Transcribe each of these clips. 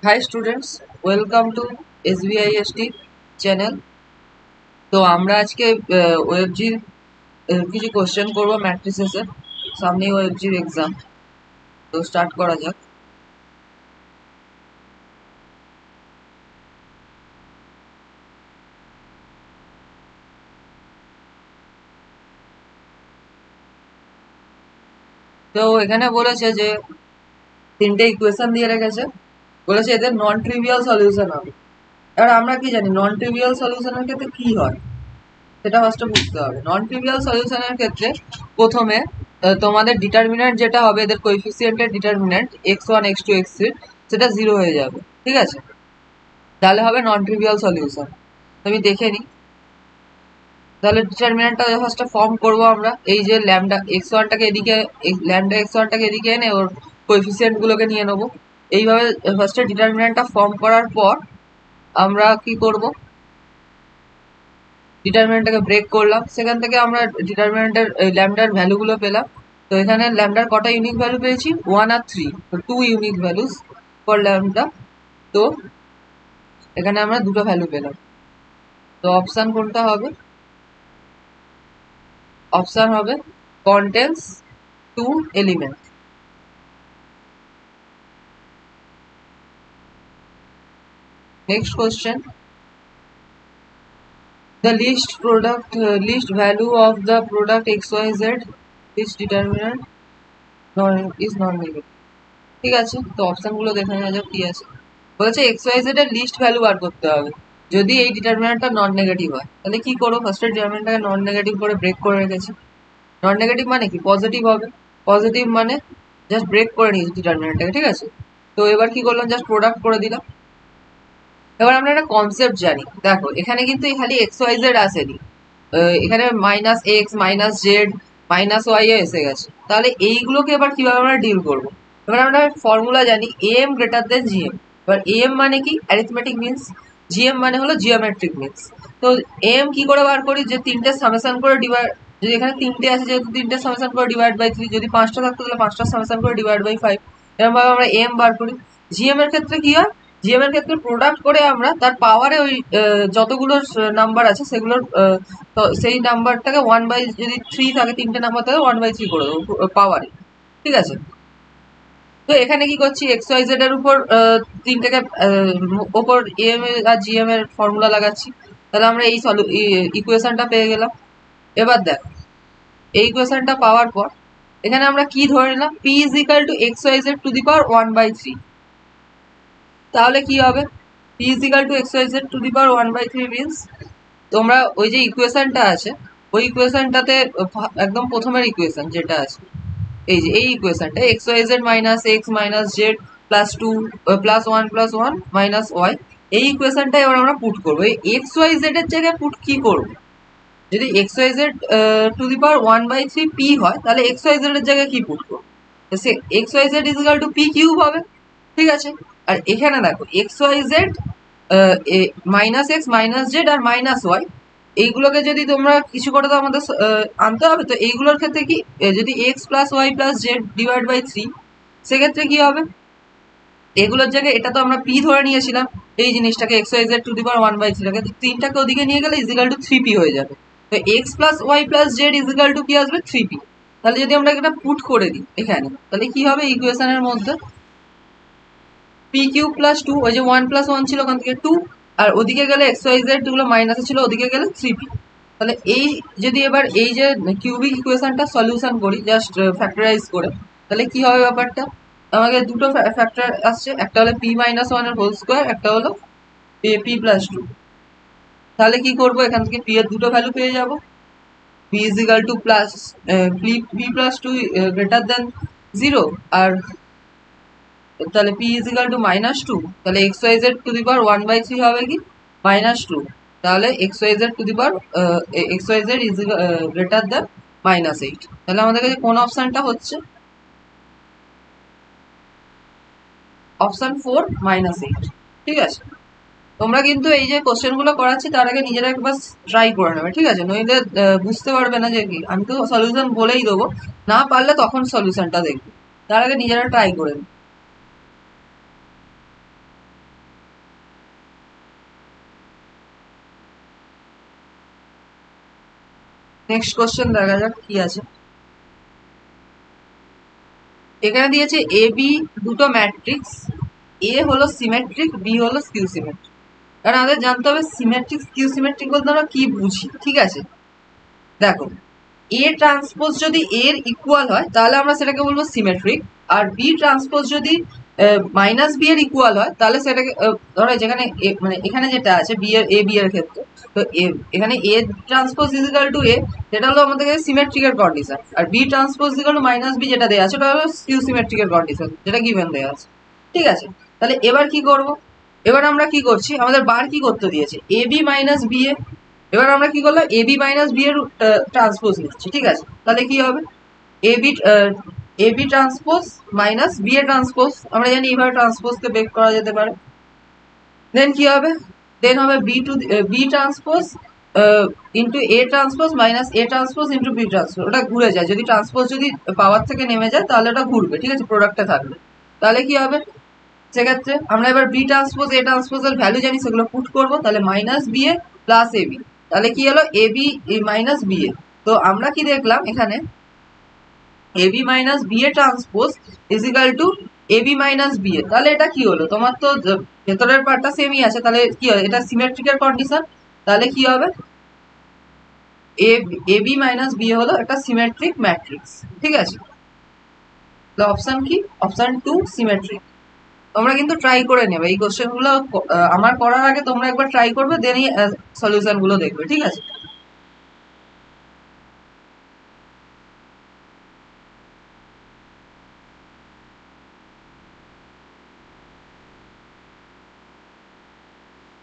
Hi students, welcome to SBIST channel. তো আমরা আজকে ওয়েবজির কিছু কোশ্চেন করব ম্যাট্রিসেসের। সামনে ওয়েবজির এক্সাম, তো স্টার্ট করা যাক। তো এখানে বলেছে যে তিনটে ইকুয়েশন দিয়ে রেখেছে, বলেছে এদের নন ট্রিভিয়াল সলিউশন হবে। এবার আমরা কি জানি নন ট্রিভিয়াল সলিউশনের ক্ষেত্রে কি হয় সেটা ফার্স্টে বুঝতে হবে। নন ট্রিভিয়াল সলিউশনের ক্ষেত্রে প্রথমে তোমাদের ডিটারমিন্যান্ট যেটা হবে, এদের কোএফিসিয়েন্টের ডিটারমিন্যান্ট x1 x2 x3 সেটা 0 হয়ে যাবে, ঠিক আছে? তাহলে হবে নন ট্রিভিয়াল সলিউশন। আমি দেখে নিই। তাহলে ডিটারমিন্যান্টটা ফার্স্টে ফর্ম করব আমরা। এই যে ল্যামডা x1টাকে এদিকে, ল্যামডা x1টাকে এদিকে এনে ওর কোএফিসিয়েন্ট গুলোকে নিয়ে নেবো। এইভাবে ফার্স্টে ডিটারমিন্যান্টটা ফর্ম করার পর আমরা কি করব, ডিটারমিন্যান্টটাকে ব্রেক করলাম। সেখান থেকে আমরা ডিটারমিন্যান্টের ল্যামডার ভ্যালুগুলো পেলাম। তো এখানে ল্যামডার কটা ইউনিক ভ্যালু পেয়েছি? 1 আর 3, তো 2 ইউনিক ভ্যালুস ফর ল্যামডা। তো এখানে আমরা দুটো ভ্যালু পেলাম। তো অপশন কোনটা হবে? অপশন হবে contains 2 element. Next question, the least value of the product xyz is determinant is non negative। ঠিক আছে, তো অপশন গুলো দেখে নেওয়া যাক কি আছে। বলেছে xyz এর লিস্ট ভ্যালু বার করতে হবে। যদি এই ডিটারমিন্যান্টটা নন নেগেটিভ হয় তাহলে কি করবো? ফার্স্টে ডিটারমিন্যান্টটাকে নন নেগেটিভ করে ব্রেক করে রেখেছি। নন নেগেটিভ মানে কি? পজিটিভ হবে। পজিটিভ মানে জাস্ট ব্রেক করে নিয়েছি ডিটারমিন্যান্টটাকে, ঠিক আছে? তো এবার কি করলাম? জাস্ট প্রোডাক্ট করে দিলাম। এবার আমরা একটা কনসেপ্ট জানি, দেখো এখানে কিন্তু খালি এক্স ওয়াই জেড আসেনি, এখানে minus X minus Z minus Y এসে গেছে। তাহলে এইগুলোকে এবার কিভাবে আমরা ডিল করবো? এবার আমরা ফর্মুলা জানি, এম গ্রেটার দেন জিএম। এবার এম মানে কি? Arithmetic means. জিএম মানে হলো জিওমেট্রিক মিনস। তো এম কি করে বার করি? যে তিনটে সামেশন করে ডিভাইড, যদি এখানে তিনটে আছে যেহেতু তিনটে সামেশন করে ডিভাইড বাই 3, যদি পাঁচটা থাকতো তাহলে পাঁচটা সামেশন করে ডিভাইড বাই 5। এরকম ভাবে আমরা এম বার করি। জিএম এর ক্ষেত্রে কি হয়? জিএম এর ক্ষেত্রে প্রোডাক্ট করে আমরা তার পাওয়ারে ওই যতগুলো নাম্বার আছে সেগুলোর সেই নাম্বারটাকে 1/, যদি 3 থাকে, তিনটে নাম্বার থাকে, 1/3 করে দেবো পাওয়ারে, ঠিক আছে? তো এখানে কি করছি? এক্স ওয়াই জেড এর উপর তিনটাকে ওপর এম আর জিএম এর ফর্মুলা লাগাচ্ছি। তাহলে আমরা এই ইকুয়েশনটা পেয়ে গেলাম। এবার দেখ, এই ইকুয়েশনটা পাওয়ার পর এখানে আমরা কি ধরে নিলাম? P is equal to X Y Z to the power 1/3। তাহলে কি হবে? P is equal to X Y Z to the power 1/3 means, তোমরা ওই যে ইকুয়েশনটা আছে ওই ইকুয়েশনটাতে একদম প্রথমের ইকুয়েশন যেটা আছে, এই যে এই ইকুয়েশনটা X Y Z minus X minus Z plus 2 plus 1 minus Y, এই ইকুয়েশনটা এবার আমরা পুট করবো। এই এক্স ওয়াই জেড এর জায়গায় পুট কি করবো? যদি X Y Z to the power 1/3 P হয় তাহলে এক্স ওয়াই জেড এর জায়গায় কি পুট করবো? Say X Y Z is equal to P cube হবে, ঠিক আছে? আর এখানে দেখো X Y Z minus X minus Z আর মাইনাস ওয়াই, এইগুলোকে যদি তোমরা কিছু করে তো আমাদের আনতে হবে। তো এইগুলোর ক্ষেত্রে কি, যদি X plus Y plus Z divide by 3, সেক্ষেত্রে কি হবে? এগুলোর জায়গায় এটা তো আমরা পি ধরে নিয়েছিলাম, এই জিনিসটাকে X Y Z to the power 1/3 টাকে, তো তিনটাকে ওদিকে নিয়ে গেলে ইজিক্যাল টু 3p হয়ে যাবে। তো X plus Y plus Z is equal to কি আসবে? 3p। তাহলে যদি আমরা এটা পুট করে দিই এখানে, তাহলে কি হবে ইকুয়েশনের মধ্যে? পি কিউব প্লাস 2, ওই যে 1 প্লাস 1 ছিল ওখান থেকে 2, আর ওদিকে গেলে এক্স ওয়াই জেড গুলো মাইনাসে ছিল, ওদিকে গেলে 3p। তাহলে এই যদি এবার এই যে কিউবিক ইকুয়েশনটা সলিউশন করি জাস্ট ফ্যাক্টরাইজ করে, তাহলে কি হবে ব্যাপারটা? আমাকে দুটো ফ্যাক্টর আসছে, একটা হলো পি মাইনাস ওয়ান এর হোল স্কোয়ার, একটা হলো পি প্লাস 2। তাহলে কি করবো? এখান থেকে পি এর দুটো ভ্যালু পেয়ে যাবো। P is equal to plus P plus 2 greater than 0, আর তাহলে P is equal to minus 2। তাহলে X Y Z to the power 1/3 হবে কি? মাইনাস 2। তাহলে X Y Z to the power X Y Z is greater than -8। তাহলে আমাদের কাছে কোন অপশনটা হচ্ছে? অপশন 4 -8, ঠিক আছে? তোমরা কিন্তু এই যে কোশ্চেন গুলো করাচ্ছি তার আগে নিজেরা একবার ট্রাই করে নেবে, ঠিক আছে? নইলে বুঝতে পারবে না যে কি, আমি তো সলিউশন বলেই দেবো, না পারলে তখন সলিউশনটা দেখবে। তার আগে নিজেরা ট্রাই করে নিই। নেক্সট কোশ্চেন দেখা যাক কি আছে। এখানে দিয়েছে এ বি দুটো ম্যাট্রিক্স, এ হলো সিমেট্রিক, বি হলো স্কিউ সিমেট্রিক। কারণ আমাদের জানতে হবে সিমেট্রিক স্কিউ সিমেট্রিক বলতে আমরা কি বুঝি। ঠিক আছে, দেখো এ ট্রান্সপোজ যদি এর ইকুয়াল হয় তাহলে আমরা সেটাকে বলবো সিমেট্রিক, আর বি ট্রান্সপোজ যদি মাইনাস বি এর ইকুয়াল হয় তাহলে সেটাকে ধরো যেখানে মানে এখানে যেটা আছে বি এর, এ বি এর ক্ষেত্রে, তো এখানে A transpose is equal to A, সেটা হলো আমাদের সিমেট্রিকের কন্ডিশন, আর B transpose is equal to minus B যেটা দেওয়া আছে ওটা হলো স্কিউ সিমেট্রিকের কন্ডিশন, যেটা গিভেন দেওয়া আছে। ঠিক আছে, তাহলে এবার কি করব, এবার আমরা কি করছি, আমাদের বার কি করতে দিয়েছে A B minus B A. এবার আমরা কি করলাম এ বি মাইনাস বি এর ট্রান্সপোজ নিচ্ছি। ঠিক আছে, তাহলে কি হবে A B, A B transpose minus B A transpose, আমরা জানি এইভাবে ট্রান্সপোজকে বেক করা যেতে পারে। দেন কি হবে, দেন হবে B to B transpose into A transpose minus A transpose into B transpose, ওটা ঘুরে যায়, যদি ট্রান্সপোজ যদি পাওয়ার থেকে নেমে যায় তাহলে ওটা ঘুরবে। ঠিক আছে, প্রোডাক্টে থাকবে। তাহলে কি হবে, সেক্ষেত্রে আমরা এবার বি ট্রান্সপোজ এ ট্রান্সপোজের ভ্যালু জানি, সেগুলো পুট করবো, তাহলে minus B A plus A B, তাহলে কি হলো A B minus B A. তো আমরা কি দেখলাম এখানে A B minus B A transpose is equal to A B minus B A. তাহলে এটা কি হলো, তোমার তো ভেতরের পার্টটা সেমই আছে, তাহলে কি হবে এটা সিমেট্রিকের কন্ডিশন, তাহলে কি হবে এ বি মাইনাস বি এ হলো একটা সিমেট্রিক ম্যাট্রিক্স। ঠিক আছে, তো অপশন কি, অপশন টু সিমেট্রিক। তোমরা কিন্তু ট্রাই করে নেবে এই কোশ্চেন গুলো, আমার করার আগে তোমরা একবার ট্রাই করবে, দেন এই সলিউশন গুলো দেখবে। ঠিক আছে,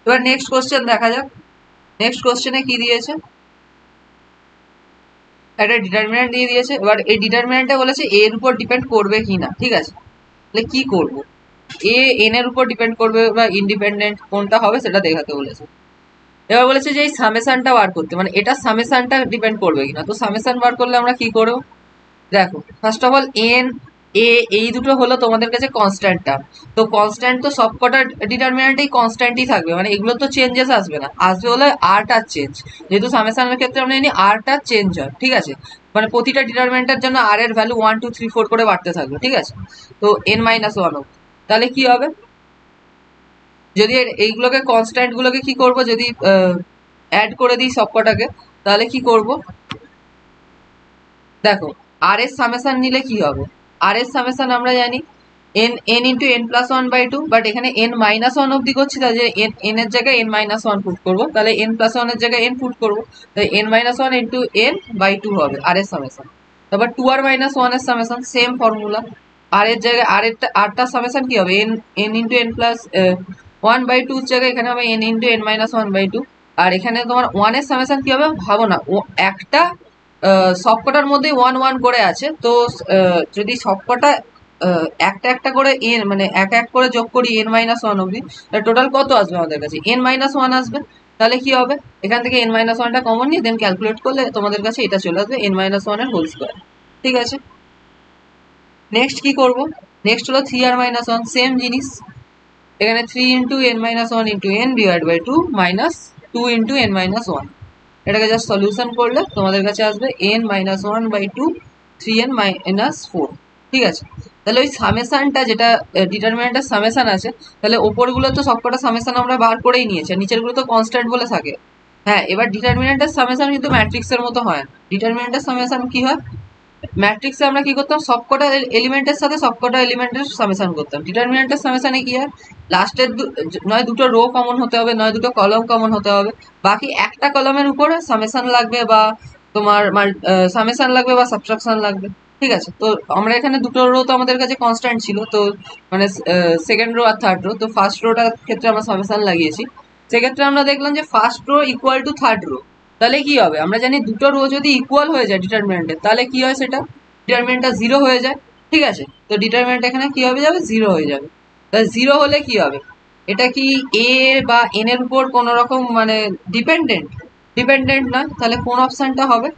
এবার নেক্সট কোশ্চেন দেখা যাক। নেক্সট কোশ্চেনে কি দিয়েছে, একটা ডিটারমিনেন্ট দিয়ে দিয়েছে। এবার এই ডিটারমিনেন্টটা বলেছে এর উপর ডিপেন্ড করবে কি না। ঠিক আছে, তাহলে কি করব, এ এন এর উপর ডিপেন্ড করবে বা ইন্ডিপেন্ডেন্ট কোনটা হবে সেটা দেখাতে বলেছে। এবার বলেছে যে এই সামেশনটা বার করতে, মানে এটা সামেশনটা ডিপেন্ড করবে কিনা। তো সামেশন বার করলে আমরা কি করব, দেখো first of all N A এই দুটো হলো তোমাদের কাছে কনস্ট্যান্ট টার্ম। তো কনস্ট্যান্ট তো সবকটা ডিটারমিনেন্টেই কনস্ট্যান্টই থাকবে, মানে এগুলো তো চেঞ্জেস আসবে না, আসবে হলে আরটার চেঞ্জ। যেহেতু সামেশনের ক্ষেত্রে আমরা জানি আরটা চেঞ্জ হয়। ঠিক আছে, মানে প্রতিটা ডিটারমিনেন্টের জন্য আর এর ভ্যালু 1 2 3 4 করে বাড়তে থাকবে। ঠিক আছে, তো এন মাইনাস ওয়ান অব্দি। তাহলে কি হবে, যদি এইগুলোকে কনস্ট্যান্ট গুলোকে কি করব, যদি অ্যাড করে দিই সবকটাকে, তাহলে কি করব, দেখো আর এর সামেশন নিলে কি হবে, আর এর সামেশন আমরা জানি N N into N plus one by two, but এখানে এন মাইনাস ওয়ান অব্দি করছি, তাহলে এন এন এর জায়গায় এন মাইনাস ওয়ান পুট করবো, তাহলে এন প্লাস ওয়ান এর জায়গায় এন পুট করবো, তাহলে n minus one into n by two হবে আর এর সামেশন। তারপর টু আর মাইনাস ওয়ান এর সামেশন সেম ফর্মুলা, আর এর জায়গায় আরটার সামেশন কি হবে, n N into N plus one by টুর জায়গায় এখানে হবে n into N minus one by two. আর এখানে তোমার ওয়ান এর সামেশন কি হবে, ভাবো না ও একটা সবকটার মধ্যেই ওয়ান ওয়ান করে আছে, তো যদি সবকটা একটা একটা করে এন মানে এক এক করে যোগ করি এন মাইনাস ওয়ান অব্দি, টোটাল কত আসবে আমাদের কাছে, এন মাইনাস ওয়ান আসবে। তাহলে কি হবে, এখান থেকে এন মাইনাস ওয়ানটা কমন নিয়ে দেন ক্যালকুলেট করলে তোমাদের কাছে এটা চলে আসবে এন মাইনাস ওয়ান এর হোল স্কোয়ার। ঠিক আছে, নেক্সট কি করব, নেক্সট হলো three R minus one, same জিনিস, এখানে three into N minus one into N divide by two minus two into N minus one. এটাকে জাস্ট সলিউশন করলে তোমাদের কাছে আসবে N minus one by two three N minus four. ঠিক আছে, তাহলে ওই সামেশনটা যেটা ডিটারমিনেন্টের সামেশন আছে, তাহলে ওপরগুলো তো সবকটা সামেশন আমরা বার করেই নিয়েছি, আর নিচেরগুলো তো কনস্ট্যান্ট বলে থাকে। হ্যাঁ, এবার ডিটারমিনেন্টের সামেশন কিন্তু ম্যাট্রিক্সের মতো হয় না। ডিটারমিনেন্টের সামেশন কি হয়, ম্যাট্রিক্সে আমরা কি করতাম সবকটা এলিমেন্টের সাথে সবকটা এলিমেন্টের সামেশন করতাম, ডিটারমিনেন্টের সামেশনে কি হয় লাস্টের নয় দুটো রো কমন হতে হবে, নয় দুটো কলম কমন হতে হবে, বাকি একটা কলমের উপরে সামেশন লাগবে বা তোমার সামেশন লাগবে বা সাবট্রাকশন লাগবে। ঠিক আছে, তো আমরা এখানে দুটো রো তো আমাদের কাছে কনস্ট্যান্ট ছিল, তো মানে সেকেন্ড রো আর থার্ড রো, তো ফার্স্ট রোটার ক্ষেত্রে আমরা সামেশন লাগিয়েছি। সেক্ষেত্রে আমরা দেখলাম যে first row equal to third rho, তাহলে কি হবে, আমরা জানি দুটো রো যদি ইকুয়াল হয়ে যায় ডিটারমিনেন্টের, তাহলে কি হয় সেটা ডিটারমিনেন্টটা জিরো হয়ে যায়। ঠিক আছে, তো ডিটারমিনেন্ট এখানে কি হবে যাবে, জিরো হয়ে যাবে। তাহলে জিরো হলে কি হবে, এটা কি এ বা এন এর উপর কোন রকম মানে ডিপেন্ডেন্ট, ডিপেন্ডেন্ট না, তাহলে কোন অপশনটা হবে,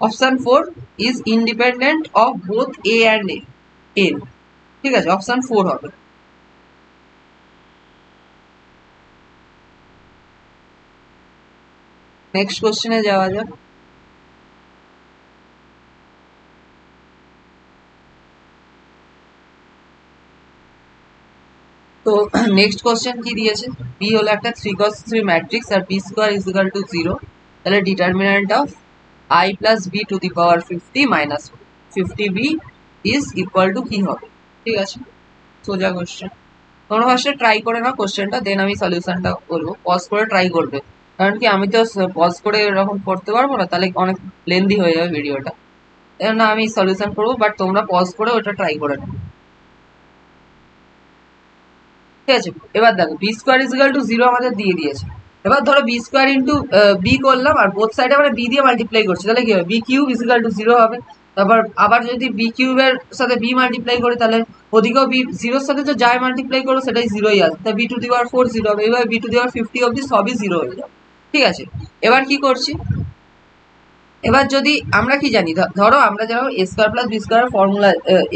option 4 is independent of both A and N. ঠিক আছে, অপশন 4 হবে। নেক্সট কোশ্চেনে যাওয়া যাক। তো নেক্সট কোশ্চেন কি দিয়েছে, বি হলো একটা 3x3 ম্যাট্রিক্স আর B square is equal to 0, তাহলে determinant of i plus B to the power 50 minus 50b is equal to কি হবে। ঠিক আছে, সোজা কোশ্চেন। তোমরা ফার্স্টে ট্রাই করে নাও কোশ্চেনটা, দেন আমি সলিউশনটা বলবো। পজ করে ট্রাই করবে, কারণ কি আমি তো পজ করে এরকম করতে পারবো না, তাহলে অনেক লেন্দি হয়ে যাবে ভিডিওটা। না আমি সলিউশন করবো, বাট তোমরা পজ করে ওটা ট্রাই করে নাও। ঠিক আছে, এবার দেখো B square is equal to 0 আমাদের দিয়ে দিয়েছে। এবার ধরো বি স্কোয়ার ইন্টু বি করলাম, আর বোথ সাইডে আমরা বি দিয়ে মাল্টিপ্লাই করছি, তাহলে কি হবে, B cube is equal to 0 হবে। তারপর আবার যদি বি কিউবের সাথে বি মাল্টিপ্লাই করি, তাহলে ওদিকেও বি জিরোর সাথে তো যাই মাল্টিপ্লাই করবো সেটাই 0ই আসবে, তাই বি টু দি পাওয়ার 4 0 হবে। এবার বি টু দি পাওয়ার 50 অব্দি সবই 0 হয়ে যাবে। ঠিক আছে, এবার কি করছি, এবার যদি আমরা কি জানি, ধরো আমরা যেরকম A square plus B square formula,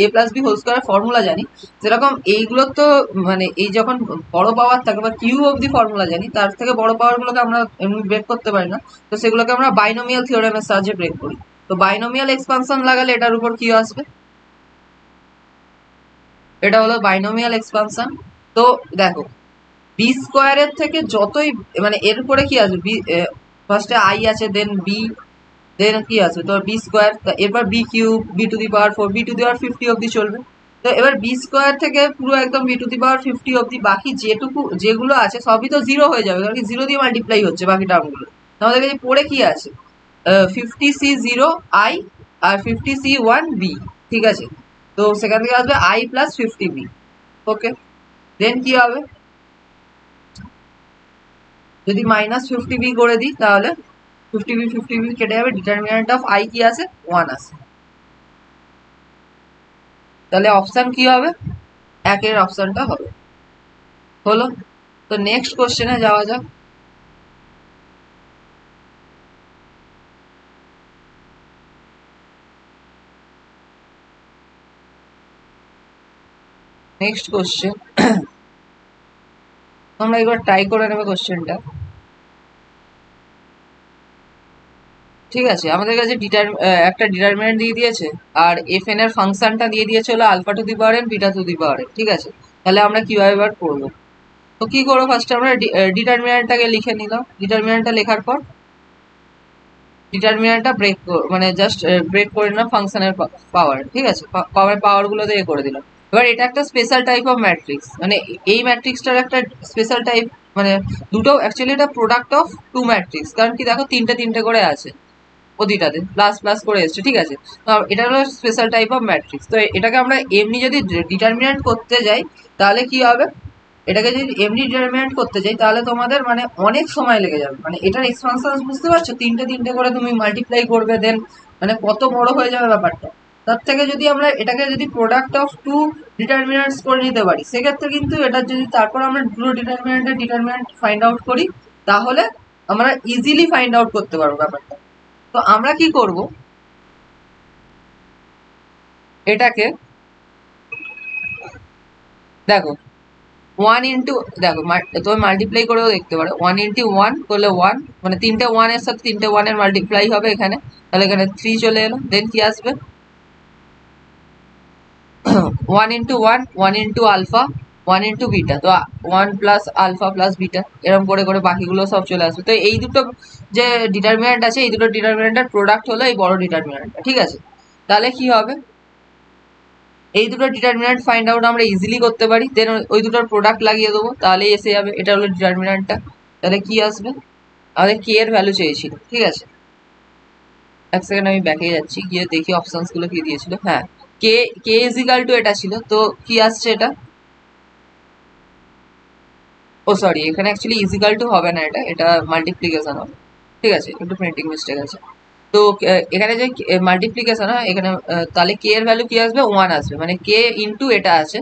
A plus B whole square formula জানি, যেরকম এইগুলো তো মানে এই যখন বড় পাওয়ার থাকে বা কিউ অব দি ফর্মুলা জানি, তার থেকে বড় পাওয়ার গুলোকে আমরা এমনি ব্রেক করতে পারি না, তো সেগুলোকে আমরা বাইনোমিয়াল থিওরেমের সাহায্যে ব্রেক করি। তো বাইনোমিয়াল এক্সপানশন লাগালে এটার উপর কি আসবে, এটা হলো বাইনোমিয়াল এক্সপানশন। তো দেখো বি স্কোয়ারের থেকে যতই মানে এর উপরে কি আসবে, বি ফার্স্টে আই আছে, দেন বি, দেন কি আছে তো বি স্কোয়ার, এরপর B cube, B to the power 4, B to the power 50 অব্দি চলবে। তো এবার বি স্কোয়ার থেকে পুরো একদম বি টু দি পাওয়ার 50 অব্দি বাকি যেটুকু যেগুলো আছে সবই তো 0 হয়ে যাবে, কারণ কি 0 দিয়ে মাল্টিপ্লাই হচ্ছে বাকি টার্মগুলো। আমাদের কাছে পড়ে কি আছে, 50c0 i আর 50c1b। ঠিক আছে, তো সেখান থেকে আসবে i প্লাস 50b। ওকে, দেন কি হবে, যদি মাইনাস 50b করে দিই, তাহলে 50b কেটে যাবে, ডিটারমিনেন্ট অফ i কি আছে, 1 আছে। তাহলে অপশন কি হবে, একের অপশনটা হবে। হলো, তো নেক্সট কোশ্চেনে যাওয়া যাক। নেক্সট কোশ্চেন, তোমরা একবার ট্রাই করে নেবে কোশ্চেনটা। ঠিক আছে, আমাদের কাছে একটা ডিটারমিনেন্ট দিয়ে দিয়েছে, আর এফ এন এর ফাংশনটা দিয়ে দিয়েছে হলো alpha to the power N beta to the power N. ঠিক আছে, তাহলে আমরা কিভাবে এবার করবো, তো কি করবো, ফার্স্টে আমরা ডিটারমিনেন্টটাকে লিখে নিলাম। ডিটারমিনেন্টটা লেখার পর ডিটারমিনেন্টটা ব্রেক মানে জাস্ট ব্রেক করে নিলাম ফাংশনের পাওয়ার। ঠিক আছে, পাওয়ার গুলো দিয়ে করে দিলাম। এবার এটা একটা স্পেশাল টাইপ অফ ম্যাট্রিক্স, মানে এই ম্যাট্রিক্সটার একটা স্পেশাল টাইপ, মানে দুটো অ্যাকচুয়ালি এটা প্রোডাক্ট অফ টু ম্যাট্রিক্স, কারণ কি দেখো তিনটে তিনটে করে আছে প্রতিটাতে, প্লাস প্লাস করে এসছে। ঠিক আছে, তো এটা হলো স্পেশাল টাইপ অফ ম্যাট্রিক্স। তো এটাকে আমরা এমনি যদি ডিটারমিনেন্ট করতে যাই, তাহলে কি হবে, এটাকে যদি এমনি ডিটারমিনেন্ট করতে যাই, তাহলে তোমাদের মানে অনেক সময় লেগে যাবে। মানে এটার এক্সপানশন বুঝতে পারছো, তিনটে তিনটে করে তুমি মাল্টিপ্লাই করবে, দেন মানে কত বড় হয়ে যাবে ব্যাপারটা। তার থেকে যদি আমরা এটাকে যদি প্রোডাক্ট অফ টু ডিটারমিনেন্টস করে নিতে পারি, সেক্ষেত্রে কিন্তু এটা যদি তারপর আমরা দুটো ডিটারমিনেন্ট ফাইন্ড আউট করি, তাহলে আমরা ইজিলি ফাইন্ড আউট করতে পারবো ব্যাপারটা। তো আমরা কি করব, এটাকে দেখো 1 ইন্টু, দেখো তুমি মাল্টিপ্লাই করেও দেখতে পারো, 1 ইন্টু 1 করলে 1, মানে তিনটে 1 এর সাথে তিনটে 1 এর মাল্টিপ্লাই হবে এখানে, তাহলে এখানে 3 চলে এলো। দেন কি আসবে 1 into 1, 1 into alpha, 1 into beta, তো 1 প্লাস আলফা প্লাস বিটা, এরকম করে করে বাকিগুলো সব চলে আসবে। তো এই দুটো যে ডিটারমিনেন্ট আছে, এই দুটো ডিটারমিনেন্টের প্রোডাক্ট হলো এই বড় ডিটারমিনেন্টটা। ঠিক আছে, তাহলে কি হবে, এই দুটো ডিটারমিনেন্ট ফাইন্ড আউট আমরা ইজিলি করতে পারি, দেন ওই দুটোর প্রোডাক্ট লাগিয়ে দেবো, তাহলেই এসে যাবে। এটা হলো ডিটারমিনেন্টটা। তাহলে কি আসবে, আমাদের কে এর ভ্যালু চেয়েছিল। ঠিক আছে, এক সেকেন্ড আমি ব্যাকে যাচ্ছি, গিয়ে দেখি অপশনস গুলো কি দিয়েছিল। হ্যাঁ, কে কে ইজ ইকাল টু এটা ছিল, তো কি আসছে এটা, ও সরি, এখানে অ্যাকচুয়ালি ইজ ইকাল টু হবে না, এটা এটা মাল্টিপ্লিকেশন হবে। ঠিক আছে, একটু প্রিন্টিং মিস্টেক আছে। তো এখানে যে মাল্টিপ্লিকেশন হয় এখানে, তাহলে কে এর ভ্যালু কি আসবে, 1 আসবে, মানে কে ইন্টু এটা আছে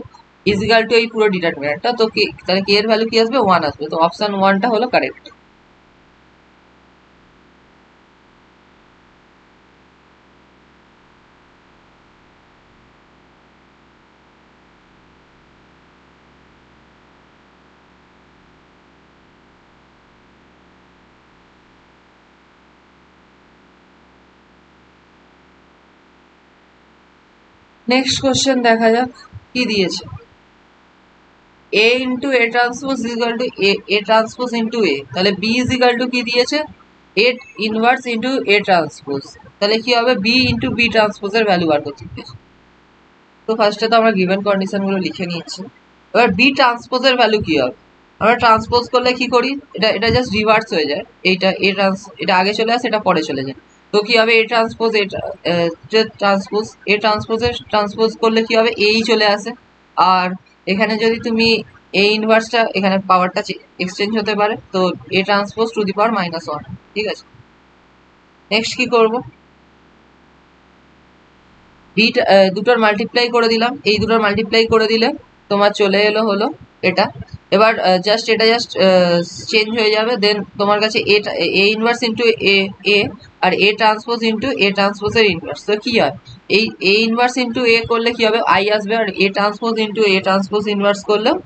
ইজিক্যাল টু এই পুরো ডিটারমিনেন্টটা, তো তাহলে কে এর ভ্যালু কি আসবে, 1 আসবে। তো অপশন 1টা হলো কারেক্ট। নেক্সট কোশ্চেন দেখা যাক কি দিয়েছে। A into A transpose is equal to A transpose into A, তাহলে B is equal to কি দিয়েছে, A inverse into A transpose, তাহলে কি হবে B into B transpose এর ভ্যালু বার করতে দিয়েছে। তো ফার্স্টে তো আমরা গিভেন কন্ডিশন গুলো লিখে নিচ্ছি। এবার B ট্রান্সপোজ এর ভ্যালু কি হবে, আমরা ট্রান্সপোজ করলে কি করি, এটা জাস্ট রিভার্স হয়ে যায়, এটা আগে চলে আসে, এটা পরে চলে যায়। তো কি হবে A ট্রান্সপোজ A ট্রান্সপোজ করলে কি হবে এই চলে আসে, আর এখানে যদি তুমি A ইনভার্সটা এখানে পাওয়ারটা এক্সচেঞ্জ হতে পারে, তো A ট্রান্সপোজ টু দি পাওয়ার -1, ঠিক আছে। নেক্সট কি করব, দুটোর মাল্টিপ্লাই করে দিলাম, এই দুটোর মাল্টিপ্লাই করে দিলে তোমার চলে এলো হলো এটা। এবার এটা জাস্ট চেঞ্জ হয়ে যাবে, দেন তোমার কাছে এ ইনভার্স ইন্টু এ আর এ ট্রান্সপোজ ইন্টু এ ট্রান্সপোজের ইনভার্স, তো কি হয় এই এ ইনভার্স ইন্টু এ করলে কি হবে আই আসবে, আর A transpose into A transpose inverse করলেও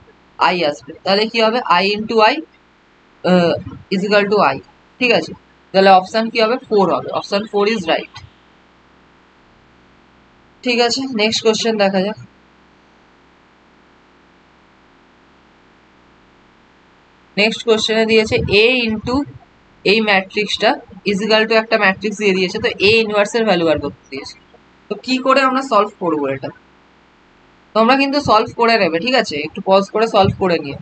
আই আসবে, তাহলে কি হবে I into I is equal to I, ঠিক আছে। তাহলে অপশন কি হবে 4 হবে, অপশন 4 ইজ রাইট, ঠিক আছে। নেক্সট কোশ্চেন দেখা যাক। নেক্সট কোশ্চেনে দিয়েছে এ ইন্টু এই ম্যাট্রিক্সটা ইজিক্যাল টু একটা ম্যাট্রিক্স দিয়ে দিয়েছে, তো এ ইনভার্সের ভ্যালু বার করতে দিয়েছে। তো কি করে আমরা সলভ করবো এটা, তোমরা কিন্তু সলভ করে নেবে, ঠিক আছে, একটু পজ করে সলভ করে নিও।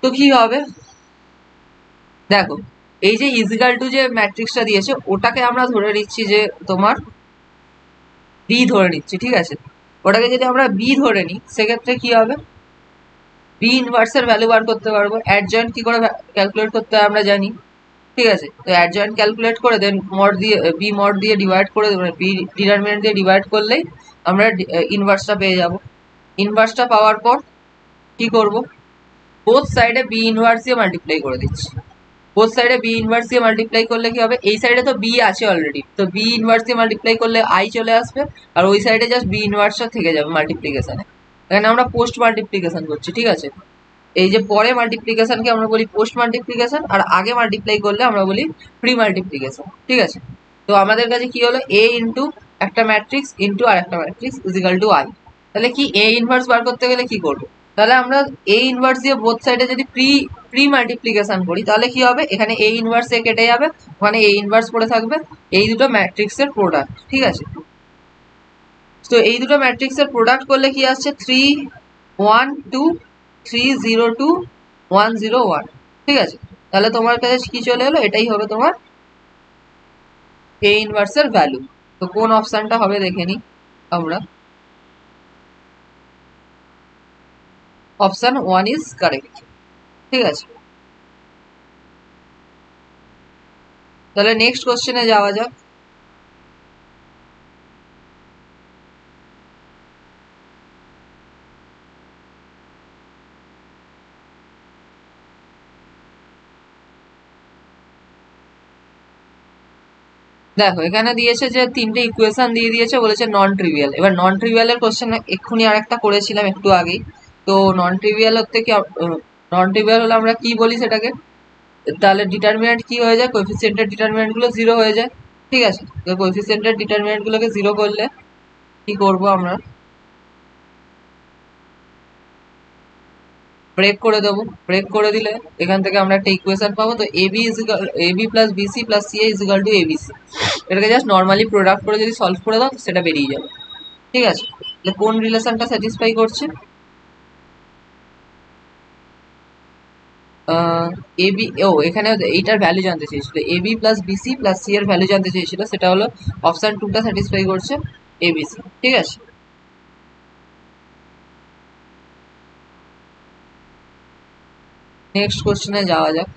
তো কি হবে দেখো, এই যে ইজিক্যাল টু যে ম্যাট্রিক্সটা দিয়েছে ওটাকে আমরা ধরে নিচ্ছি যে তোমার বি ধরে নিচ্ছি, ঠিক আছে। ওটাকে যদি আমরা বি ধরে নিই সেক্ষেত্রে কি হবে, বি ইনভার্সের ভ্যালু বার করতে পারবো। অ্যাডজয়েন্ট কি করে ক্যালকুলেট করতে হয় আমরা জানি, ঠিক আছে। তো অ্যাডজয়েন্ট ক্যালকুলেট করে দেন মড দিয়ে বি মড দিয়ে ডিভাইড করে বি ডিটারমিনেন্ট দিয়ে ডিভাইড করলেই আমরা ইনভার্সটা পেয়ে যাব। ইনভার্সটা পাওয়ার পর কি করব, বোথ সাইডে বি ইনভার্স দিয়ে মাল্টিপ্লাই করে দিচ্ছি। বোথ সাইডে বি ইনভার্স দিয়ে মাল্টিপ্লাই করলে কি হবে, এই সাইডে তো বি আছে অলরেডি, তো বি ইনভার্স দিয়ে মাল্টিপ্লাই করলে আই চলে আসবে, আর ওই সাইডে জাস্ট বি ইনভার্সটা থেকে যাবে মাল্টিপ্লিকেশনে। এখানে আমরা পোস্ট মাল্টিপ্লিকেশন করছি, ঠিক আছে। এই যে পরে মাল্টিপ্লিকেশনকে আমরা বলি পোস্ট মাল্টিপ্লিকেশন, আর আগে মাল্টিপ্লাই করলে আমরা বলি প্রি মাল্টিপ্লিকেশন, ঠিক আছে। তো আমাদের কাছে কি হলো এ ইন্টু একটা ম্যাট্রিক্স ইন্টু আর একটা ম্যাট্রিক্স ইজিক্যাল টু আই। তাহলে কি এ ইনভার্স বার করতে গেলে কি করবো, তাহলে আমরা এ ইনভার্স দিয়ে বোথ সাইডে যদি প্রি মাল্টিপ্লিকেশন করি তাহলে কি হবে, এখানে এ ইনভার্স এ কেটে যাবে, ওখানে এ ইনভার্স পড়ে থাকবে, এই দুটো ম্যাট্রিক্সের প্রোডাক্ট, ঠিক আছে। তো এই দুটো ম্যাট্রিক্সের প্রোডাক্ট করলে কি আসছে 3 1 2 3 0 2 1 0 1, ঠিক আছে। তাহলে তোমার কাছে কি চলে এলো, এটাই হবে তোমার এ ইনভার্সের ভ্যালু। তো কোন অপশনটা হবে দেখে নি আমরা, অপশন 1 ইজ কারেক্ট, ঠিক আছে। তাহলে নেক্সট কোশ্চেনে যাওয়া যাক। দেখো এখানে দিয়েছে যে তিনটে ইকুয়েশন দিয়ে দিয়েছে, বলেছে নন ট্রিভিয়াল। এবার নন ট্রিভিয়ালের কোশ্চেন এক্ষুনি আরেকটা করেছিলাম একটু আগেই। তো নন ট্রিভিয়াল হতে কি, নন ট্রিভিয়াল হলে আমরা কি বলি সেটাকে, তাহলে ডিটারমিনেন্ট কি হয়ে যায়, কোএফিসিয়েন্টের ডিটারমিনেন্ট গুলো 0 হয়ে যায়, ঠিক আছে। তো কোএফিসিয়েন্টের ডিটারমিনেন্ট গুলোকে 0 করলে কি করব আমরা, ব্রেক করে দেবো। ব্রেক করে দিলে এখান থেকে আমরা একটা ইকুয়েশন পাবো, তো AB plus BC plus C is equal to ABC. এটাকে জাস্ট নর্মালি প্রোডাক্ট করে যদি সলভ করে দাও সেটা বেরিয়ে যাবে, ঠিক আছে। তাহলে কোন রিলেশনটা স্যাটিসফাই করছে, এবি, ও এখানে এইটার ভ্যালু জানতে চেয়েছিল, AB plus BC plus C এর ভ্যালু জানতে চেয়েছিল, সেটা হলো অপশন 2টা স্যাটিসফাই করছে এবিসি, ঠিক আছে। নেক্সট কোশ্চেনে যাওয়া যাক।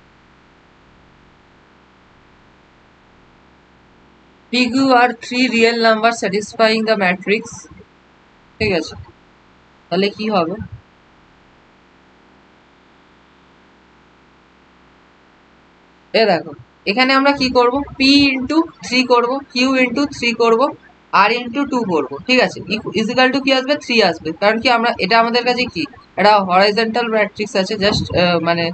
PQ are three real numbers satisfying the matrix, ঠিক আছে। তাহলে কি হবে, এ দেখো এখানে আমরা কি করব, পি ইন্টু 3 করবো, কিউ ইন্টু 3 করবো, আর ইন্টু 2 করবো, ঠিক আছে। ইজিক্যাল টু কি আসবে 3 আসবে, কারণ কি আমরা এটা আমাদের কাছে কি একটা হরাইজন্টাল ম্যাট্রিক্স আছে, জাস্ট মানে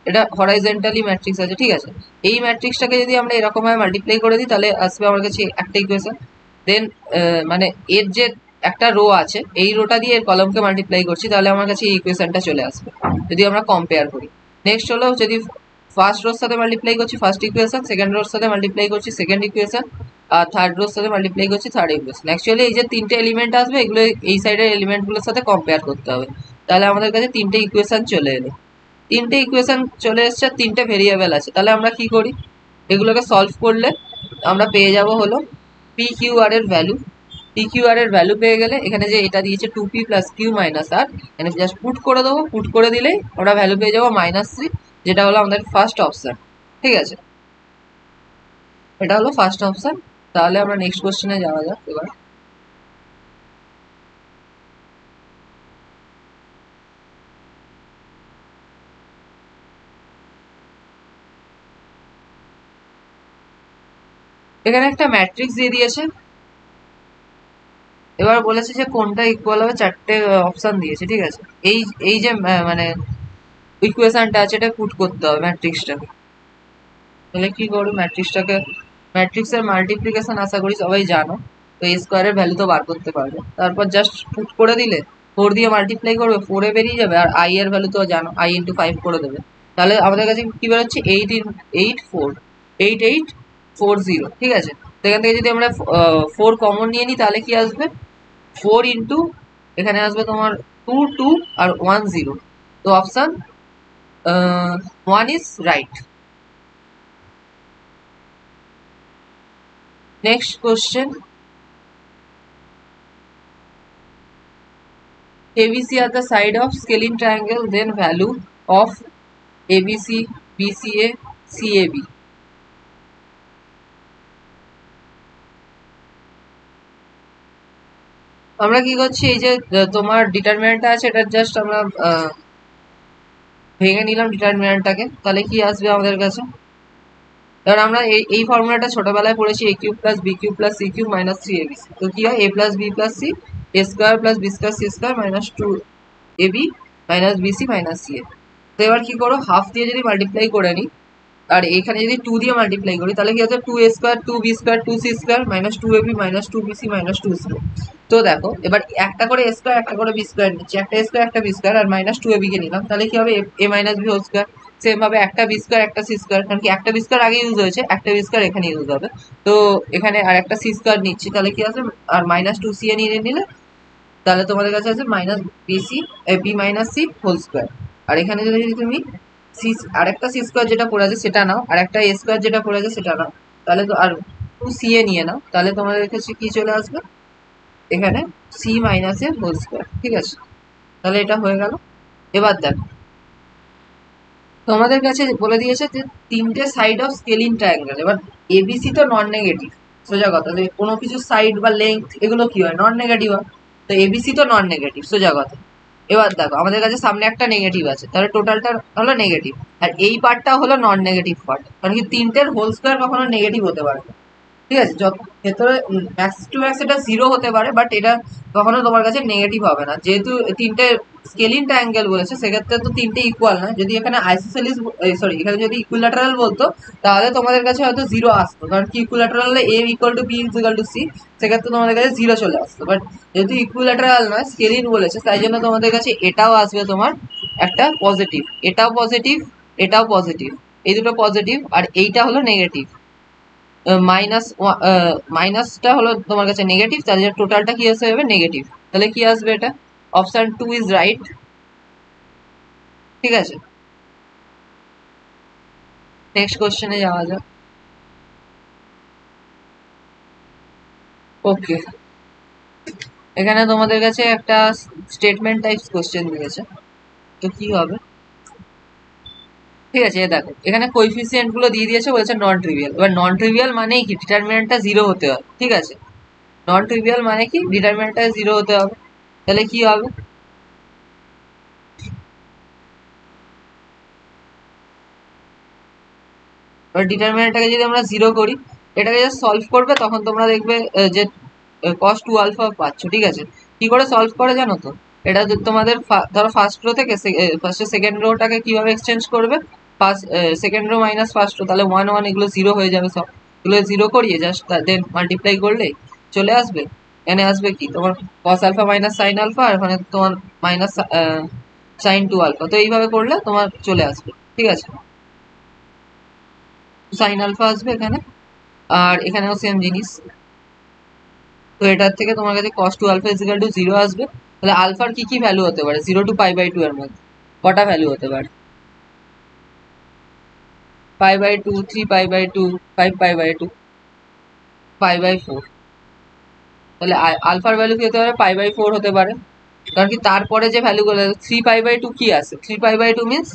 এটা হরাইজন্টালি ম্যাট্রিক্স আছে, ঠিক আছে। এই ম্যাট্রিক্সটাকে যদি আমরা এরকম ভাবে মাল্টিপ্লাই করে দিই তাহলে আসবে আমার কাছে একটা ইকুয়েশন। দেন মানে এর যে একটা রো আছে, এই রোটা দিয়ে এর কলমকে মাল্টিপ্লাই করছি, তাহলে আমার কাছে এই ইকুয়েশনটা চলে আসবে যদি আমরা কম্পেয়ার করি। নেক্সট হলো যদি ফার্স্ট রোর সাথে মাল্টিপ্লাই করছি ফার্স্ট ইকুয়েশন, সেকেন্ড রোর সাথে মাল্টিপ্লাই করছি সেকেন্ড ইকুয়েশন, আর থার্ড রোর সাথে মাল্টিপ্লাই করছি থার্ড ইকুয়েশন। অ্যাকচুয়ালি এই যে তিনটে এলিমেন্ট আসবে এগুলো এই সাইডের এলিমেন্টগুলোর সাথে কম্পেয়ার করতে হবে, তাহলে আমাদের কাছে তিনটে ইকুয়েশন চলে এলো। তিনটে ইকুয়েশন চলে এসছে, তিনটে ভেরিয়েবল আছে, তাহলে আমরা কি করি, এগুলোকে সলভ করলে আমরা পেয়ে যাব হলো পি কিউ আর এর ভ্যালু। পি কিউ আর এর ভ্যালু পেয়ে গেলে এখানে যে এটা দিয়েছে 2p প্লাস কিউ মাইনাস আর, এখানে জাস্ট পুট করে দেবো, পুট করে দিলেই আমরা ভ্যালু পেয়ে যাবো -3, যেটা হলো আমাদের ফার্স্ট অপশন। ঠিক আছে, এটা হলো ফার্স্ট অপশন। তাহলে আমরা নেক্সট কোশ্চেনে যাওয়া যাক এবার। এখানে একটা ম্যাট্রিক্স দিয়ে দিয়েছে, এবার বলেছে যে কোনটা ইকুয়াল হবে, চারটে অপশন দিয়েছে, ঠিক আছে। এই এই যে মানে ইকুয়েশনটা আছে এটা পুট করতে হবে ম্যাট্রিক্সটাকে। তাহলে কি করবো, ম্যাট্রিক্সের মাল্টিপ্লিকেশন আশা করি সবাই জানো, তো এ স্কোয়ারের ভ্যালু তো বার করতে পারবে। তারপর জাস্ট পুট করে দিলে 4 দিয়ে মাল্টিপ্লাই করবে, 4 বেরিয়ে যাবে, আর আই এর ভ্যালু তো জানো, i ইন্টু 5 করে দেবে। তাহলে আমাদের কাছে কি বেরোচ্ছে, 8840, ঠিক আছে। তো এখান থেকে যদি আমরা 4 কমন নিয়ে নিই তাহলে কি আসবে, 4 ইন্টু এখানে আসবে তোমার 2 2 আর 1 0। তো option 1 is right. Next question. ABC are the side of scaling triangle, then value of ABC, BCA, CAB. আমরা কি করছি, এই যে তোমার ডিটারমিনেন্টটা আছে এটা জাস্ট আমরা ভেঙে নিলাম ডিটারমিনেন্টটাকে, তাহলে কি আসবে আমাদের কাছে, কারণ আমরা এই ফর্মুলাটা ছোটবেলায় পড়েছি, a cube plus B cube plus C cube minus 3ab। তো কি হয়, a plus B plus C, a square plus B square C square minus 2ab মাইনাস বিসি মাইনাস সি এ। তো এবার কি করো, হাফ দিয়ে যদি মাল্টিপ্লাই করে নিই আর এখানে যদি 2 দিয়ে মাল্টিপ্লাই করি তাহলে কি হচ্ছে, 2a square 2b square 2c square minus 2ab minus 2bc minus 2c। তো দেখো এবার একটা করে a স্কোয়ার একটা করে b স্কোয়ার নিচ্ছি, একটা a স্কোয়ার একটা b স্কোয়ার আর মাইনাস 2ab কে নিলাম, তাহলে কি হবে, a minus b whole square. Same ভাবে একটা b স্কোয়ার একটা c স্কোয়ার, কারণ কি একটা b স্কোয়ার আগে ইউজ হয়েছে, একটা b স্কোয়ার এখানে ইউজ হবে। তো এখানে আর একটা c স্কোয়ার নিচ্ছি, তাহলে কি আছে, আর মাইনাস 2c এ নিয়ে নিলে তাহলে তোমাদের কাছে আছে minus BC B minus C whole square. আর এখানে যদি তুমি সি আরেকটা সি স্কোয়ার যেটা পড়ে আছে সেটা নাও, আর একটা এ স্কোয়ার যেটা পড়ে আছে সেটা নাও, তাহলে তো আর 2c এ নিয়ে নাও, তাহলে তোমাদের কাছে কি চলে আসবে, এখানে সি মাইনাস এ হোল স্কোয়ার। ঠিক আছে, তাহলে এটা হয়ে গেল। এবার দেখো তোমাদের কাছে বলে দিয়েছে যে তিনটে সাইড অফ স্কেলিং ট্রায়াঙ্গেল। এবার এবিসি তো নন নেগেটিভ, সোজা কথা, যে কোনো কিছু সাইড বা লেংথ এগুলো কি হয়, নন নেগেটিভ হয়। তো এবিসি তো নন নেগেটিভ, সোজা কথা। এবার দেখো আমাদের কাছে সামনে একটা নেগেটিভ আছে, তাহলে টোটালটা হলো নেগেটিভ, আর এই পার্টটা হলো নন নেগেটিভ পার্ট, কারণ কি তিনটের হোল স্কোয়ার কখনো নেগেটিভ হতে পারে না। ঠিক আছে, যত ভেতরে ম্যাক্স টু ম্যাক্স এটা 0 হতে পারে, বাট এটা কখনো তোমার কাছে নেগেটিভ হবে না, যেহেতু তিনটে স্কেলিং ট্রায়াঙ্গেল বলেছে সেক্ষেত্রে তো তিনটে ইকুয়াল না। যদি এখানে আইসোসেলিস সরি এখানে যদি ইকুইল্যাটারাল বলতো তাহলে তোমাদের কাছে হয়তো 0 আসতো, কারণ কি ইকুইল্যাটারালে A equal to B equal to C, সেক্ষেত্রে তোমাদের কাছে 0 চলে আসতো। বাট যেহেতু ইকুইল্যাটারাল নয়, স্কেলিং বলেছে, তাই জন্য তোমাদের কাছে এটাও আসবে তোমার একটা পজিটিভ, এটাও পজিটিভ, এটাও পজিটিভ, এই দুটো পজিটিভ, আর এইটা হলো নেগেটিভ। মাইনাসটা হলো তোমার কাছে নেগেটিভ, তাহলে টোটালটা কি আসবে, হবে নেগেটিভ। তাহলে কি আসবে, এটা অপশন 2 ইজ রাইট। ঠিক আছে, নেক্সট কোশ্চেনে যাওয়া যাক। ওকে, এখানে তোমাদের কাছে একটা স্টেটমেন্ট টাইপস কোশ্চেন দিয়েছে, তো কি হবে, ঠিক আছে। দেখো এখানে কোএফিসিয়েন্ট গুলো দিয়ে দিয়েছে, বলেছে নন ট্রিভিয়াল। এবার নন ট্রিভিয়াল মানেই কি, ডিটারমিনেন্টটা 0 হতে হবে। ঠিক আছে, নন ট্রিভিয়াল মানে কি, ডিটারমিনেন্টটা 0 হতে হবে। তাহলে কি হবে, এবার ডিটারমিনেন্টটাকে যদি আমরা 0 করি, এটাকে জাস্ট সলভ করবে, তখন তোমরা দেখবে যে cos 2 আলফা পাচ্ছ। ঠিক আছে, কি করে সলভ করে জানো তো, এটা তোমাদের ধরো ফার্স্ট রো থেকে ফার্স্ট সেকেন্ড রোটাকে কিভাবে এক্সচেঞ্জ করবে, first second rho minus first row, তাহলে 1 1 এগুলো 0 হয়ে যাবে সব, এগুলো 0 করিয়ে জাস্ট দেন মাল্টিপ্লাই করলে চলে আসবে। এখানে আসবে কি তোমার cos alpha minus sine alpha, আর এখানে তোমার মাইনাস সাইন 2 আলফা। তো এইভাবে করলে তোমার চলে আসবে, ঠিক আছে, সাইন আলফা আসবে এখানে, আর এখানেও সেম জিনিস। তো এটার থেকে তোমার কাছে cos 2 alpha is equal to 0 আসবে। তাহলে আলফার কি কি ভ্যালু হতে পারে 0 টু পাই বাই 2 এর মধ্যে, কটা ভ্যালু হতে পারে? Pi by 2, 3 pi by 2, 5 pi by 2, pi by 4। তাহলে আলফার ভ্যালু কি হতে পারে? পাই বাই 4 হতে পারে। কারণ কি তারপরে যে ভ্যালুগুলো 3 পাই বাই 2 কি আছে, 3 পাই বাই 2 মিন্স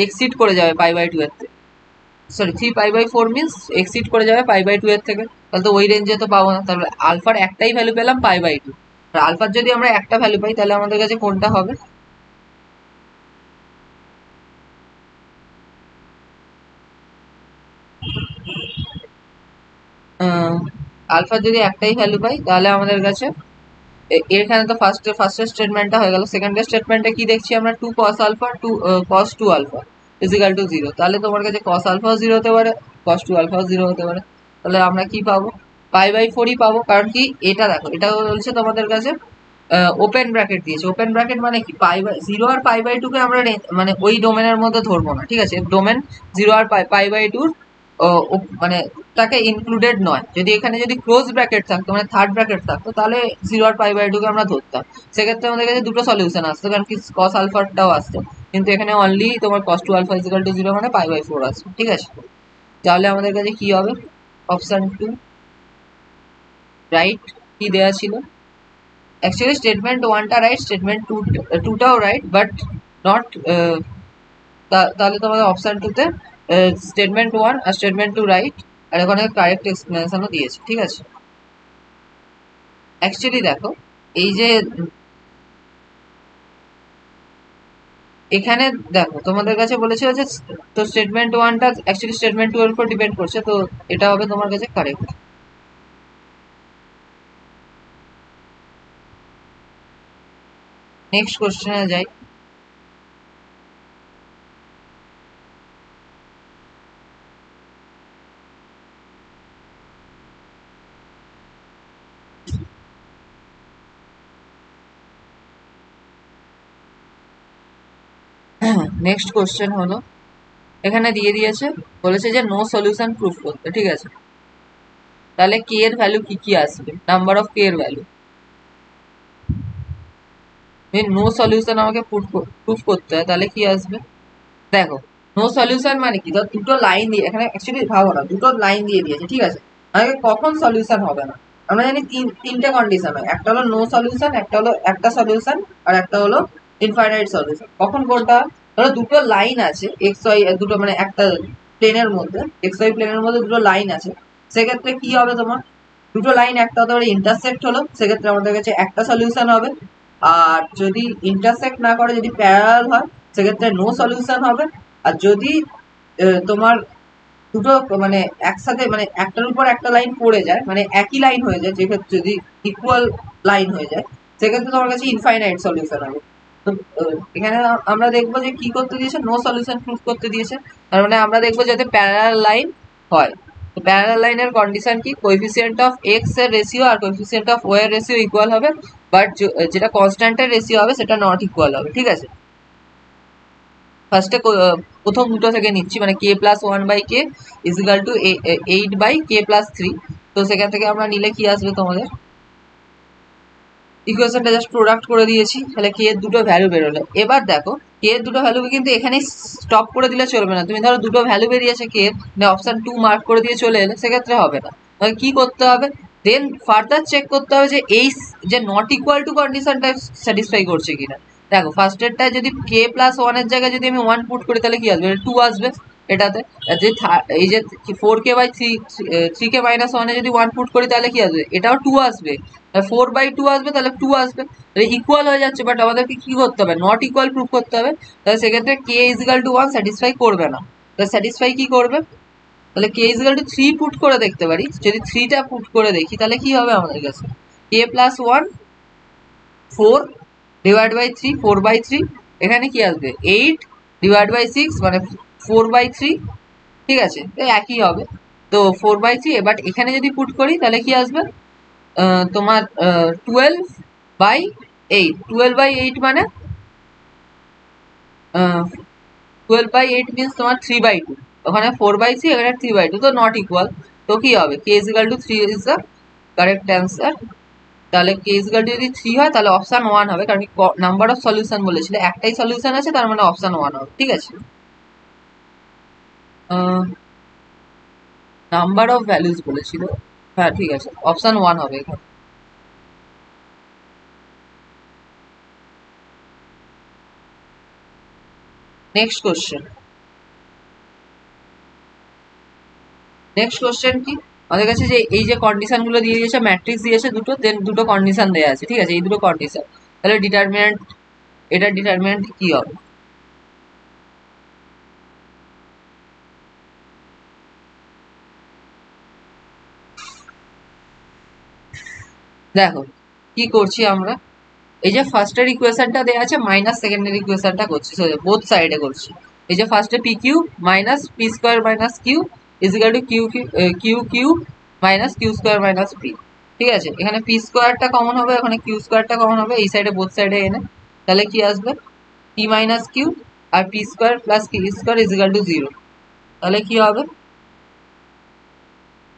এক্সিড করে যাবে পাই বাই 2 এর থেকে, sorry 3 pi by 4 means exceed করে যাবে পাই বাই 2 এর থেকে। তাহলে তো ওই রেঞ্জে তো পাবো না, তাহলে আলফার একটাই ভ্যালু পেলাম পাই বাই 2। আর আলফার যদি আমরা একটা ভ্যালু পাই তাহলে আমাদের কাছে কোনটা হবে? আলফার যদি একটাই ভ্যালু পাই তাহলে আমাদের কাছে এখানে তো ফার্স্টের স্টেটমেন্টটা হয়ে গেল। সেকেন্ডের স্টেটমেন্টে কি দেখছি আমরা? 2 cos alpha 2 cos 2 alpha is equal to 0। তাহলে তোমার কাছে cos আলফাও 0 হতে পারে, cos 2 আলফাও 0 হতে পারে। তাহলে আমরা কি পাবো? পাই বাই 4ই পাবো। কারণ কি এটা দেখো, এটা বলছে তোমাদের কাছে ওপেন ব্র্যাকেট দিয়েছে। ওপেন ব্র্যাকেট মানে কি? Pi by 0 R pi by 2 কে আমরা মানে ওই ডোমেনের মধ্যে ধরবো না, ঠিক আছে? ডোমেন 0 আর পাই বাই 2 মানে তাকে ইনক্লুডেড নয়। যদি এখানে যদি ক্লোজ ব্র্যাকেট থাকতো, মানে থার্ড ব্র্যাকেট থাকতো, তাহলে 0 আর পাই বাই 2 কে আমরা ধরতাম। সেক্ষেত্রে আমাদের কাছে দুটো সলিউশন আসতো, কারণ কি cos আলফাটাও আসতো। কিন্তু এখানে অনলি তোমার cos 2 আলফা ইকুয়াল টু 0 মানে পাই বাই 4 আসবে, ঠিক আছে? তাহলে আমাদের কাছে কি হবে? Option 2 right. কি দেওয়া ছিল? অ্যাকচুয়ালি স্টেটমেন্ট 1টা রাইট, স্টেটমেন্ট 2টাও রাইট, বাট নট। তাহলে তোমাদের অপশন 2তে স্টেটমেন্ট 1 আর স্টেটমেন্ট 2 রাইট, আর ওখানে কারেক্ট এক্সপ্লেনেশনও দিয়েছে, ঠিক আছে? অ্যাকচুয়ালি দেখো, এই যে এখানে দেখো তোমাদের কাছে বলেছিল যে তো স্টেটমেন্ট 1টা অ্যাকচুয়ালি স্টেটমেন্ট 2 এর উপর ডিপেন্ড করছে, তো এটা হবে তোমার কাছে কারেক্ট। নেক্সট কোশ্চেনে যাই। নেক্সট কোশ্চেন হলো, এখানে দিয়ে দিয়েছে, বলেছে যে নো সলিউশন প্রুফ করতে, ঠিক আছে? তাহলে কে এর ভ্যালু কি কি আসবে? নাম্বার অফ কে এর ভ্যালু, নো সলিউশন আমাকে প্রুফ করতে হয়, তাহলে কি আসবে? দেখো, নো সলিউশন মানে কি? ধর দুটো লাইন দিয়ে, এখানে অ্যাকচুয়ালি ভাবো না, দুটো লাইন দিয়ে দিয়েছে, ঠিক আছে? আমাকে কখন সলিউশন হবে না? আমরা জানি তিনটে কন্ডিশন হয়, একটা হলো নো সলিউশন, একটা হলো একটা সলিউশন, আর একটা হলো ইনফাইনাইট সলিউশন। কখন কোনটা? ধরো দুটো লাইন আছে এক্স ওয়াই, দুটো মানে একটা প্লেনের মধ্যে, এক্স ওয়াই প্লেনের মধ্যে দুটো লাইন আছে। সেক্ষেত্রে কি হবে তোমার? দুটো লাইন একটা হতে পারে ইন্টারসেক্ট হলো, সেক্ষেত্রে আমাদের কাছে একটা সলিউশন হবে। আর যদি ইন্টারসেক্ট না করে, যদি প্যারালাল হয়, সেক্ষেত্রে নো সলিউশন হবে। আর যদি তোমার দুটো মানে একসাথে, মানে একটার উপর একটা লাইন পড়ে যায়, মানে একই লাইন হয়ে যায়, যেক্ষেত্রে যদি ইকুয়াল লাইন হয়ে যায়, সেক্ষেত্রে তোমার কাছে ইনফাইনাইট সলিউশন হবে। তো এখানে আমরা দেখবো যে কি করতে দিয়েছে, নো সলিউশন প্রুফ করতে দিয়েছে। তার মানে আমরা দেখবো যাতে প্যারালাল লাইন হয়। তো প্যারালাল লাইনের কন্ডিশন কি? কোএফিসিয়েন্ট অফ এক্স এর রেশিও আর কোএফিসিয়েন্ট অফ ওয়াই এর রেশিও ইকুয়াল হবে, বাট যেটা কনস্ট্যান্টের রেশিও হবে সেটা নট ইকুয়াল হবে, ঠিক আছে? ফার্স্টে প্রথম দুটো থেকে নিচ্ছি, মানে k plus 1/k is equal two 8/k+3। তো সেখান থেকে আমরা নিলে কি আসবে তোমাদের? ইকুয়েশনটা জাস্ট প্রোডাক্ট করে দিয়েছি, তাহলে কে এর দুটো ভ্যালু বেরোলো। এবার দেখো, কে এর দুটো ভ্যালু কিন্তু এখানেই স্টপ করে দিলে চলবে না। তুমি ধরো দুটো ভ্যালু বেরিয়েছে কে এর, অপশন 2 মার্ক করে দিয়ে চলে এলে, সেক্ষেত্রে হবে না। তাহলে কি করতে হবে? দেন ফার্দার চেক করতে হবে যে এই যে নট ইকুয়াল টু কন্ডিশনটা স্যাটিসফাই করছে কিনা। দেখো, ফার্স্টেরটা যদি কে প্লাস 1 এর জায়গায় যদি আমি 1 পুট করি, তাহলে কি আসবে? 2 আসবে এটাতে। যে এই যে 4k/3, 3k-1 এ যদি 1 পুট করি, তাহলে কি আসবে? এটাও 2 আসবে। 4/2 আসবে, তাহলে 2 আসবে। তাহলে ইকুয়াল হয়ে যাচ্ছে, বাট আমাদেরকে কি করতে হবে? নট ইকুয়াল প্রুফ করতে হবে। তাহলে সেক্ষেত্রে কে ইজিক্যাল টু 1 স্যাটিসফাই করবে না। তাহলে স্যাটিসফাই কি করবে? তাহলে কে ইজিক্যাল টু 3 পুট করে দেখতে পারি। যদি 3টা পুট করে দেখি, তাহলে কি হবে আমাদের কাছে? K plus 1 4 divide by 3, 4/3। এখানে কি আসবে? 8 ডিভাইড বাই 6, মানে 4/3, ঠিক আছে, তো একই হবে। তো 4/3, বাট এখানে যদি পুট করি তাহলে কি আসবে, তোমার 12/8। 12/8 মানে 12/8 মিনস তোমার 3/2। ওখানে 4/3, এখানে 3/2, তো নট ইকুয়াল। তো কি হবে, k is equal to 3 is the correct answer. তাহলে k is equal to যদি 3 হয় তাহলে অপশন 1 হবে, কারণ নাম্বার অফ সলিউশন বলেছিল, একটাই সলিউশন আছে, তার মানে অপশন 1 হবে। ঠিক আছে, নাম্বার অফ ভ্যালুজ বলেছিল, হ্যাঁ ঠিক আছে, অপশন 1 হবে এখানে। Next question. নেক্সট কোশ্চেন কি, আমাদের কাছে যে এই যে কন্ডিশন গুলো দিয়ে দিয়েছে, ম্যাট্রিক্স দিয়েছে দুটো, দেন দুটো কন্ডিশন দেওয়া আছে, ঠিক আছে, এই দুটো কন্ডিশন, তাহলে ডিটারমিনেন্ট, এটা ডিটারমিনেন্ট কি হবে। দেখো কি করছি আমরা, এই যে ফার্স্টের ইকুয়েশনটা দেওয়া আছে মাইনাস সেকেন্ডের ইকুয়েশনটা করছি, বোথ সাইডে করছি। এই যে ফার্স্টে P Q minus P square minus Q is equal to Q Q Q minus Q square minus P. ঠিক আছে, এখানে পি স্কোয়ারটা কমন হবে, এখানে কিউ স্কোয়ারটা কমন হবে, এই সাইডে বোথ সাইডে এনে তাহলে কি আসবে, পি মাইনাস কিউ আর P square plus Q square is equal to 0। তাহলে কি হবে,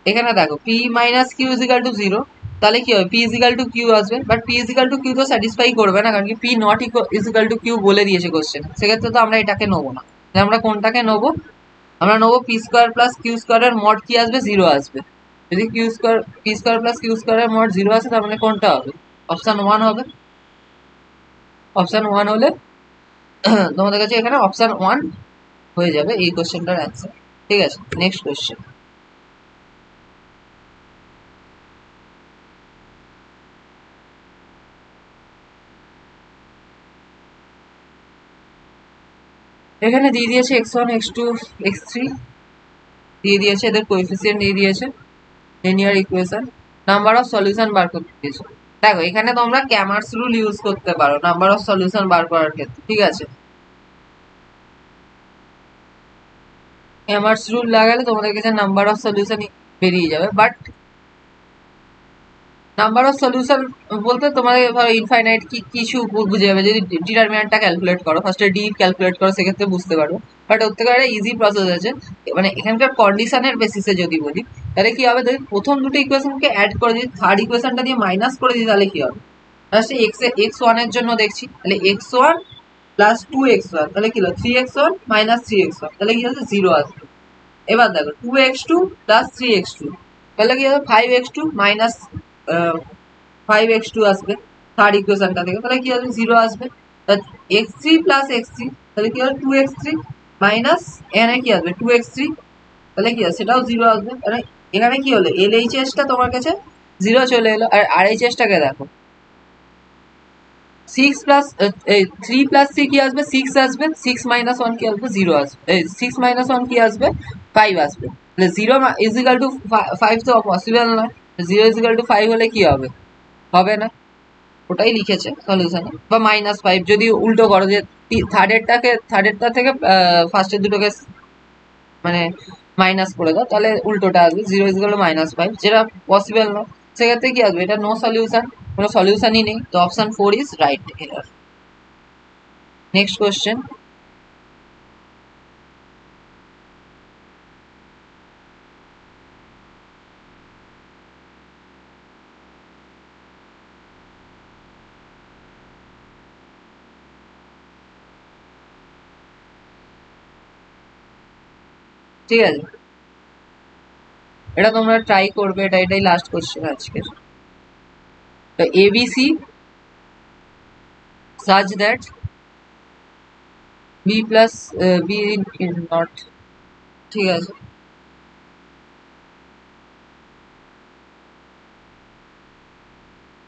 এখানে দেখো P minus Q is equal to 0, তাহলে কি হবে, পি ইজিক্যাল টু কিউ আসবে, but P is equal to Q তো স্যাটিসফাই করবে না, কারণ কি P not is equal to Q বলে দিয়েছে কোশ্চেন, সেক্ষেত্রে তো আমরা এটাকে নেবো না। আমরা কোনটাকে নেবো, আমরা নেবো পি স্কোয়ার প্লাস কিউ স্কোয়ারের মড কি আসবে, 0 আসবে। যদি Q square P square plus Q স্কোয়ারের মড 0 আসে, তার মানে কোনটা হবে, অপশন 1 হবে। অপশন 1 হলে তোমাদের কাছে এখানে অপশন 1 হয়ে যাবে এই কোশ্চেনটার অ্যান্সার। ঠিক আছে, নেক্সট কোশ্চেন। এখানে দিয়ে দিয়েছে x1 x2 x3 দিয়ে দিয়েছে, এদের কোএফিসিয়েন্ট দিয়ে দিয়েছে, linear equation, number of solution বার করতে দিয়েছে। দেখো এখানে তোমরা ক্যামার্স রুল ইউজ করতে পারো নাম্বার অফ সলিউশন বার করার ক্ষেত্রে, ঠিক আছে, ক্যামার্স রুল লাগালে তোমাদের কাছে নাম্বার অফ সলিউশন বেরিয়ে যাবে। বাট নাম্বার অফ সলিউশন বলতে তোমাদের ধরো ইনফাইনাইট কি কিছু বুঝে যাবে, যদি ডিটারমিনেন্টটা ক্যালকুলেট করো, ফার্স্টে ডি ক্যালকুলেট করো, সেক্ষেত্রে বুঝতে পারবে। বাট ওর থেকে একটা ইজি প্রসেস আছে, মানে এখানকার কন্ডিশনের বেসিসে যদি বলি, তাহলে কি হবে, যদি প্রথম দুটো ইকুয়েশনকে অ্যাড করে দিই, থার্ড ইকুয়েশনটা দিয়ে মাইনাস করে দিই, তাহলে কি হবে, ফার্স্টে x1 এর জন্য দেখছি, তাহলে x1 প্লাস 2x1, তাহলে কি হলো 3x1 মাইনাস 3x1, তাহলে কি হচ্ছে 0 আসবে। এবার দেখো 2x2 প্লাস 3x2, তাহলে কি হবে 5x2 মাইনাস 5x2 আসবে থার্ড ইকুয়েশনটা থেকে, তাহলে কি হবে 0 আসবে। x3 প্লাস x3, তাহলে কি হবে 2x3 মাইনাস এখানে কি আসবে 2x3, তাহলে কি হবে সেটাও 0 আসবে। মানে এখানে কি হলো, LHS টা তোমার কাছে 0 চলে এলো, আর RHS টাকে দেখো 6 প্লাস 3 প্লাস 3 কি আসবে 6 আসবে, 6 মাইনাস 1 কি আসবে 0 আসবে, 6 মাইনাস 1 কি আসবে 5 আসবে। তাহলে 0 ইজ ইকাল টু 5 তো পসিবল নয়, 0 ইজ ইকাল টু 5 হলে কি হবে, হবে না, ওটাই লিখেছে সলিউশনে। বা -5 যদি উল্টো করো, যে থার্ডেরটা থেকে ফার্স্টের দুটোকে মানে মাইনাস করে দাও, তাহলে উল্টোটা আসবে 0 ইজ ইকাল টু -5, যেটা পসিবল নয়, সেক্ষেত্রে কি আসবে, এটা নো সলিউশন, কোনো সলিউশনই নেই, তো অপশন 4 ইজ রাইট এর। Next question. ঠিক আছে, এটা তোমরা ট্রাই করবে, এটাই লাস্ট কোশ্চেন আজকের। তো ABC such that B plus B in not, ঠিক আছে,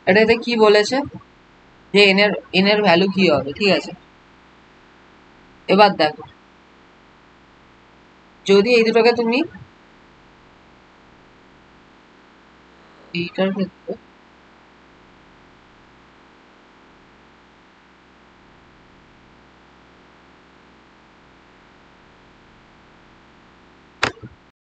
এটাতে কি বলেছে, যে এন এর ভ্যালু কি হবে। ঠিক আছে, এবার দেখো যদি এই দুটোকে তুমি এইটার ক্ষেত্রে